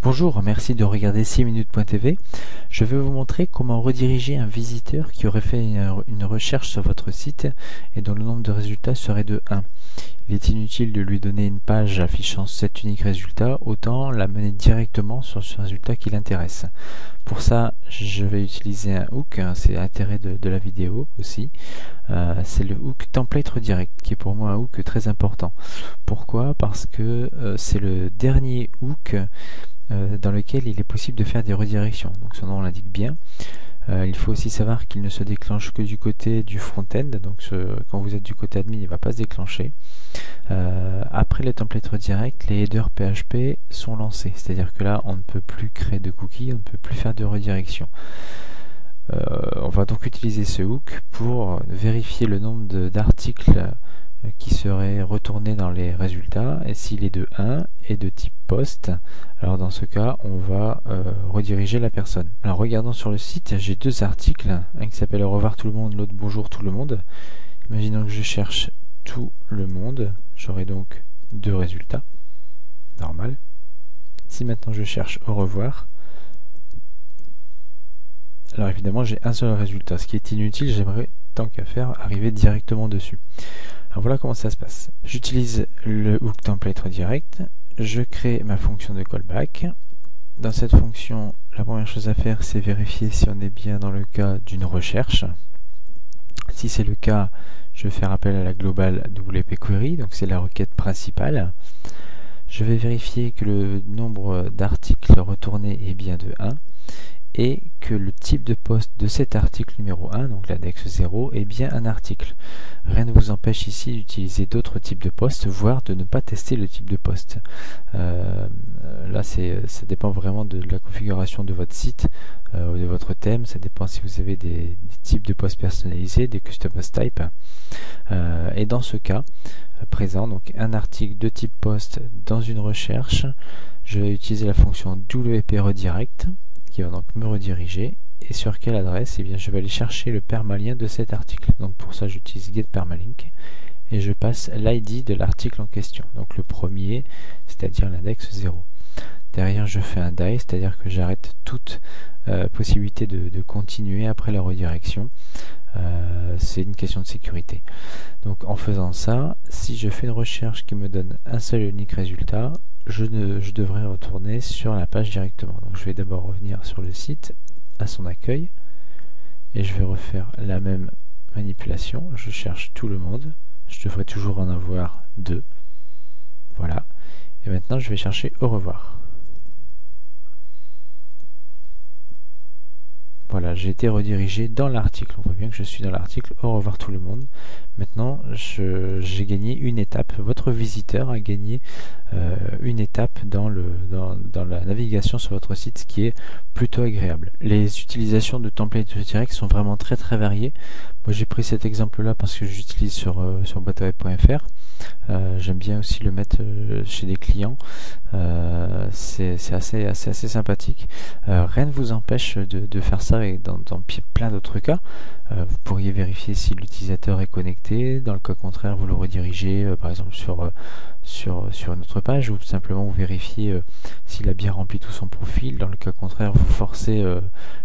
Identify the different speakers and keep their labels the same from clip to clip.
Speaker 1: Bonjour, merci de regarder 6minutes.tv. Je vais vous montrer comment rediriger un visiteur qui aurait fait une recherche sur votre site et dont le nombre de résultats serait de 1. Il est inutile de lui donner une page affichant 7 uniques résultats, autant la mener directement sur ce résultat qui l'intéresse. Pour ça, je vais utiliser un hook, c'est l'intérêt de la vidéo aussi. C'est le hook template redirect qui est pour moi un hook très important. Pourquoi? Parce que c'est le dernier hook dans lequel il est possible de faire des redirections. Donc son nom l'indique bien. Il faut aussi savoir qu'il ne se déclenche que du côté du front-end, donc quand vous êtes du côté admin, il ne va pas se déclencher. Après les templates redirect, les headers PHP sont lancés, c'est-à-dire que là on ne peut plus créer de cookies, on ne peut plus faire de redirection. On va donc utiliser ce hook pour vérifier le nombre d'articles qui serait retourné dans les résultats, et s'il est de 1 et de type post, alors dans ce cas on va rediriger la personne. Alors regardons sur le site, j'ai deux articles, un qui s'appelle au revoir tout le monde, l'autre bonjour tout le monde. Imaginons que je cherche tout le monde, j'aurai donc deux résultats, normal. Si maintenant je cherche au revoir, alors évidemment j'ai un seul résultat, ce qui est inutile, j'aimerais tant qu'à faire arriver directement dessus. Alors voilà comment ça se passe. J'utilise le hook template redirect, je crée ma fonction de callback. Dans cette fonction, la première chose à faire, c'est vérifier si on est bien dans le cas d'une recherche. Si c'est le cas, je vais faire appel à la global WP Query, donc c'est la requête principale. Je vais vérifier que le nombre d'articles retournés est bien de 1 et que le type de poste de cet article numéro 1, donc l'index 0, est bien un article. Rien ne vous empêche ici d'utiliser d'autres types de postes, voire de ne pas tester le type de poste. Là, ça dépend vraiment de la configuration de votre site ou de votre thème. Ça dépend si vous avez des types de postes personnalisés, des customized types. Et dans ce cas présent, donc un article de type poste dans une recherche, je vais utiliser la fonction WP redirect qui va donc me rediriger. Et sur quelle adresse? Eh bien, je vais aller chercher le permalien de cet article. Donc pour ça, j'utilise getPermalink et je passe l'ID de l'article en question. Donc le premier, c'est-à-dire l'index 0. Derrière, je fais un die, c'est-à-dire que j'arrête toute possibilité de continuer après la redirection. C'est une question de sécurité. Donc en faisant ça, si je fais une recherche qui me donne un seul et unique résultat, je devrais retourner sur la page directement. Donc je vais d'abord revenir sur le site, à son accueil, et je vais refaire la même manipulation. Je cherche tout le monde, je devrais toujours en avoir 2. Voilà. Et maintenant je vais chercher au revoir. Voilà, j'ai été redirigé dans l'article. On voit bien que je suis dans l'article au revoir tout le monde. Maintenant, j'ai gagné une étape. Votre visiteur a gagné une étape dans la navigation sur votre site, ce qui est plutôt agréable. Les utilisations de templates redirect sont vraiment très variées. Moi, j'ai pris cet exemple-là parce que j'utilise sur boîteweb.fr. J'aime bien aussi le mettre chez des clients. C'est assez sympathique. Rien ne vous empêche de faire ça et dans plein d'autres cas. Vous pourriez vérifier si l'utilisateur est connecté. Dans le cas contraire, vous le redirigez par exemple sur une autre page, ou tout simplement vous vérifiez s'il a bien rempli tout son profil. Dans le cas contraire, vous forcez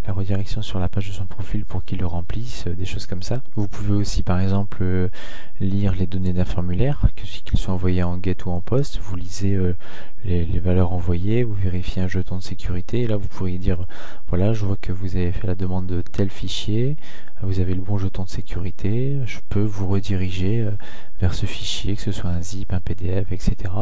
Speaker 1: la redirection sur la page de son profil pour qu'il le remplisse, des choses comme ça. Vous pouvez aussi par exemple lire les données d'un formulaire, qu'ils soient envoyés en get ou en post. Vous lisez les valeurs envoyées, vous vérifiez un jeton de sécurité, et là vous pourriez dire voilà, je vois que vous avez fait la demande de tel fichier, vous avez le bon jeton de sécurité, je peux vous rediriger vers ce fichier, que ce soit un zip, un PDF, etc.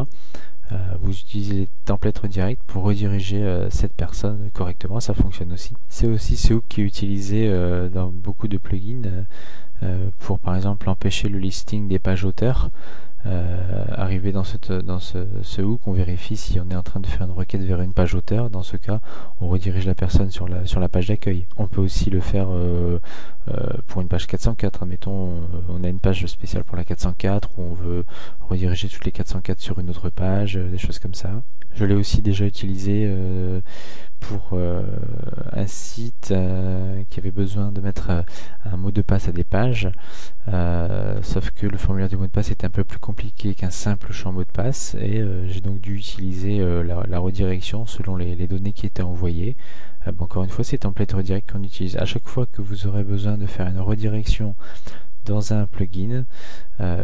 Speaker 1: Vous utilisez les templates redirect pour rediriger cette personne correctement, ça fonctionne aussi. C'est aussi ce hook qui est utilisé dans beaucoup de plugins pour par exemple empêcher le listing des pages auteurs. Arrivé dans ce hook, on vérifie si on est en train de faire une requête vers une page auteur. Dans ce cas, on redirige la personne sur la page d'accueil. On peut aussi le faire pour une page 404. Admettons, on a une page spéciale pour la 404 où on veut rediriger toutes les 404 sur une autre page, des choses comme ça. Je l'ai aussi déjà utilisé pour un site qui avait besoin de mettre un mot de passe à des pages, sauf que le formulaire du mot de passe est un peu plus compliqué qu'un simple champ mot de passe, et j'ai donc dû utiliser la redirection selon les données qui étaient envoyées. Encore une fois, c'est template redirect qu'on utilise à chaque fois que vous aurez besoin de faire une redirection dans un plugin.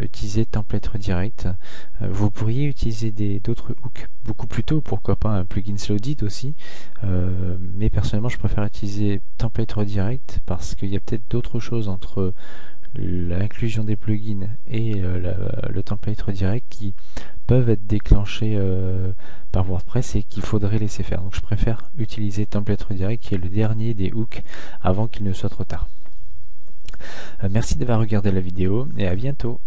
Speaker 1: Utilisez template redirect. Vous pourriez utiliser d'autres hooks beaucoup plus tôt, pourquoi pas un plugin Slowdit aussi, mais personnellement je préfère utiliser template redirect parce qu'il y a peut-être d'autres choses entre l'inclusion des plugins et le template redirect qui peuvent être déclenchés par WordPress et qu'il faudrait laisser faire. Donc je préfère utiliser template redirect qui est le dernier des hooks avant qu'il ne soit trop tard. Merci d'avoir regardé la vidéo et à bientôt.